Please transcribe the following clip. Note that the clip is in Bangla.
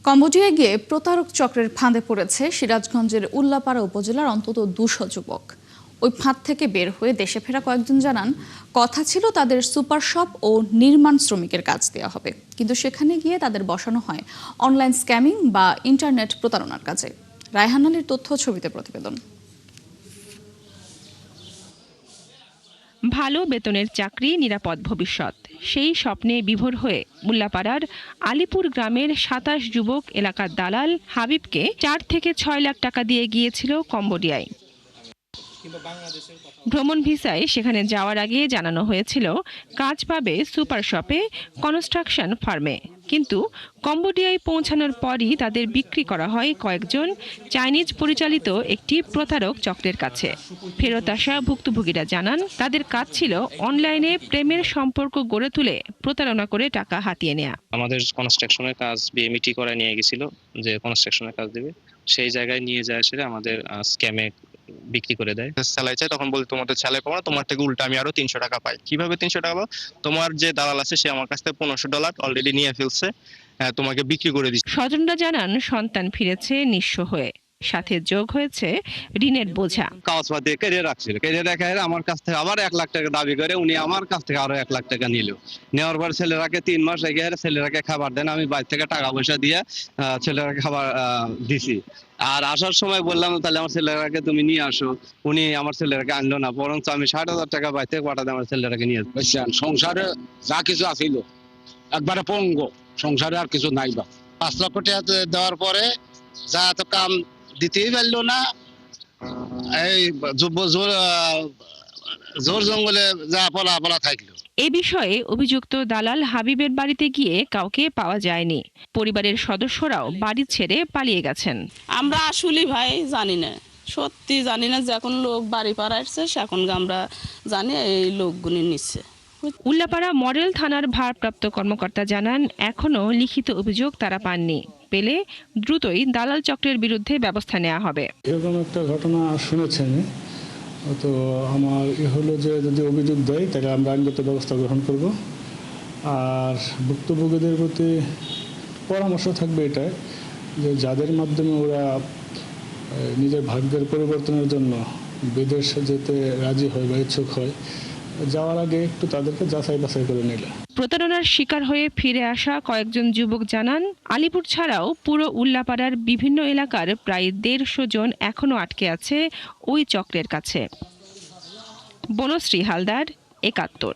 কম্বোডিয়ায় গিয়ে প্রতারক চক্রের ফাঁদে পড়েছে সিরাজগঞ্জের উল্লাপাড়া উপজেলার অন্তত ২০০ যুবক। ওই ফাঁদ থেকে বের হয়ে দেশে ফেরা কয়েকজন জানান, কথা ছিল তাদের সুপার শপ ও নির্মাণ শ্রমিকের কাজ দেওয়া হবে, কিন্তু সেখানে গিয়ে তাদের বসানো হয় অনলাইন স্ক্যামিং বা ইন্টারনেট প্রতারণার কাজে। রায়হান আলীর তথ্য, ছবিতে প্রতিবেদন। ভালো বেতনের চাকরি, নিরাপদ ভবিষ্যৎ, সেই স্বপ্নে বিভোর হয়ে উল্লাপাড়ার আলিপুর গ্রামের ২৭ যুবক এলাকার দালাল হাবিবকে ৪ থেকে ৬ লাখ টাকা দিয়ে গিয়েছিল কম্বোডিয়ায়। ভ্রমণ ভিসায় সেখানে যাওয়ার আগে জানানো হয়েছিল কাজ পাবে সুপার শপে, কনস্ট্রাকশন ফার্মে। কিন্তু কম্বোডিয়ায় পৌঁছানোর পরই তাদের বিক্রি করা হয় কয়েকজন চাইনিজ পরিচালিত একটি প্রতারক চক্রের কাছে। ফেরত আসা ভুক্তভোগীরা জানান, তাদের কাজ ছিল অনলাইনে প্রেমের সম্পর্ক গড়ে তুলে প্রতারণা করে টাকা হাতিয়ে নেওয়া। আমাদের কনস্ট্রাকশনের কাজ বিএমইটি করে নিয়ে গেছিল, যে কনস্ট্রাকশনের কাজ দেবে, সেই জায়গায় নিয়ে যায় সেটা আমাদের স্ক্যামে বিক্রি করে দেয়। স্যালারি চাই, তখন বলি তোমাদের স্যালারি পাবো না, তোমার থেকে উল্টা আমি আরো ৩০০ টাকা পাই। কিভাবে ৩০০ টাকা পাবো? তোমার যে দালাল আছে সে আমার কাছ থেকে $১৫০০ অলরেডি নিয়ে ফেলছে, তোমাকে বিক্রি করে দিচ্ছে। স্বজনরা জানান, সন্তান ফিরেছে নিঃস্ব হয়ে, সাথে যোগ হয়েছে ঋণের বোঝা। কাগজপাতি দিয়ে কেড়ে রাখছিল, কেড়ে রেখে আমার কাছ থেকে আবার ১ লাখ টাকা দাবি করে উনি আমার কাছ থেকে আরো ১ লাখ টাকা নিল। নেওয়ার পর ছেলেরাকে ৩ মাস রেখে ছেলেরাকে খাবার দেন, আমি বাইরে থেকে টাকা পয়সা দিয়ে ছেলেরাকে খাবার দিছি। আর আসার সময় বললাম তাহলে আমার ছেলেরাকে তুমি নিয়ে আসো, উনি আমার ছেলেরাকে আনলো না, বরঞ্চ আমি ৬০,০০০ টাকা বাইরে থেকে পাঠাতে আমার ছেলেরাকে নিয়ে। সংসারে যা কিছু আছিল একবারে পঙ্গ, সংসারে আর কিছু নাই। বা ৫ লক্ষ টাকা দেওয়ার পরে যা এত কাম দিতেই পারলো না, এই জোর জঙ্গলে যা পলা থাকলো। এ বিষয়ে অভিযুক্ত দালাল হাবিবের বাড়িতে গিয়ে কাউকে পাওয়া যায়নি। পরিবারের সদস্যরাও বাড়ি ছেড়ে পালিয়ে গেছেন। আমরা আসলে ভাই জানি না, সত্যি জানি না যে এখন লোক বাড়ি পাড়া আসছে, এখন আমরা জানি এই লোকগুলি নিচ্ছে। উল্লাপাড়া মডেল থানার ভারপ্রাপ্ত কর্মকর্তা জানান, এখনো লিখিত অভিযোগ তারা পাননি। পেলে দ্রুতই দালাল চক্রের বিরুদ্ধে ব্যবস্থা নেওয়া হবে। এরকম একটা ঘটনা শুনেছেন, তো আমার হলো যে যদি অভিযোগ দেয় তাহলে আমরা আইনগত ব্যবস্থা গ্রহণ করব। আর ভুক্তভোগীদের প্রতি পরামর্শ থাকবে এটাই যে যাদের মাধ্যমে ওরা নিজের ভাগ্যের পরিবর্তনের জন্য বিদেশে যেতে রাজি হয় বা ইচ্ছুক হয়, যাওয়ার আগে একটু তাদেরকে যাচাই বাছাই করে নিলে। প্রতারণার শিকার হয়ে ফিরে আসা কয়েকজন যুবক জানান, আলিপুর ছাড়াও পুরো উল্লাপাড়ার বিভিন্ন এলাকার প্রায় ১৫০ জন এখনো আটকে আছে ওই চক্রের কাছে। বনশ্রী হালদার, ৭১।